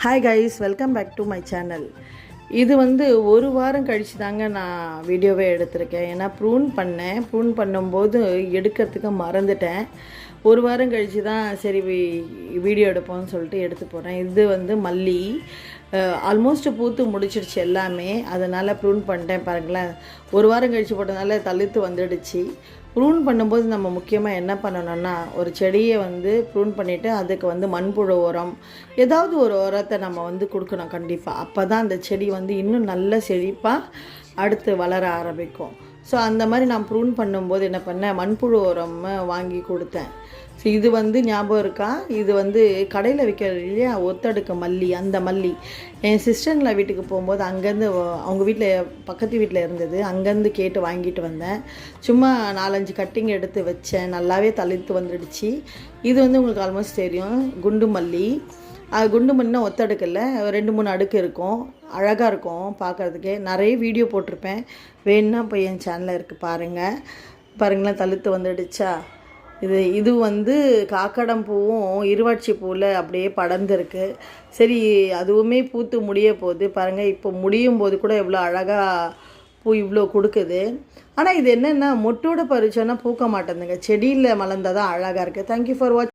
Hi guys, welcome back to my channel. இது ஒரு வாரம் கழித்து தாங்க நான் வீடியோவே எடுத்திருக்கேன். ஏன்னா ப்ரூன் பண்ணும்போது எடுக்கிறதுக்கு மறந்துட்டேன். ஒரு வாரம் கழித்து தான் சரி வீடியோ எடுப்போம்னு சொல்லிட்டு எடுத்து போகிறேன். இது மல்லி ஆல்மோஸ்ட் பூத்து முடிச்சிடுச்சு எல்லாமே. அதனால் ப்ரூன் பண்ணிட்டேன். பாருங்களேன், ஒரு வாரம் கழித்து போட்டதுனால தளிர்த்து வந்துடுச்சு. ப்ரூன் பண்ணும்போது நம்ம முக்கியமாக என்ன பண்ணணும்னா, ஒரு செடியை ப்ரூன் பண்ணிவிட்டு அதுக்கு மண்புழு உரம், ஏதாவது ஒரு உரத்தை நம்ம கொடுக்கணும் கண்டிப்பாக. அப்போ தான் அந்த செடி இன்னும் நல்ல செழிப்பாக அடுத்து வளர ஆரம்பிக்கும். ஸோ அந்த மாதிரி நான் ப்ரூன் பண்ணும்போது என்ன பண்ணேன், மண்புழு உரம் வாங்கி கொடுத்தேன். ஸோ இது ஞாபகம் இருக்கா, இது கடையில் விற்கிறது இல்லையா, ஒத்தடுக்கு மல்லி. அந்த மல்லி என் சிஸ்டர்ல வீட்டுக்கு போகும்போது அங்கேருந்து, அவங்க வீட்டில் பக்கத்து வீட்டில் இருந்தது, அங்கேருந்து கேட்டு வாங்கிட்டு வந்தேன். சும்மா 4-5 கட்டிங் எடுத்து வச்சேன். நல்லாவே தளிர்த்து வந்துடுச்சு. இது உங்களுக்கு ஆல்மோஸ்ட் தெரியும், குண்டு மல்லி. அது குண்டு மல்லினா ஒத்தடுக்கில் 2-3 அடுக்கு இருக்கும். அழகாக இருக்கும் பார்க்குறதுக்கே. நிறைய வீடியோ போட்டிருப்பேன், வேணுன்னா போய் என் சேனலில் இருக்குது பாருங்களேன். தளிர்த்து வந்துடுச்சா. இது காக்கடம் பூவும் இருவாட்சி பூவில் அப்படியே படர்ந்துருக்கு. சரி, அதுவுமே பூத்து முடிய போகுது பாருங்கள். இப்போ முடியும் போது கூட எவ்வளோ அழகாக பூ இவ்வளோ கொடுக்குது. ஆனால் இது என்னென்னா, மொட்டோட பறிச்சோன்னா பூக்க மாட்டேங்குதுங்க. செடியில் மலர்ந்தால் தான் அழகாக இருக்குது. தேங்க்யூ ஃபார் வாட்சிங்.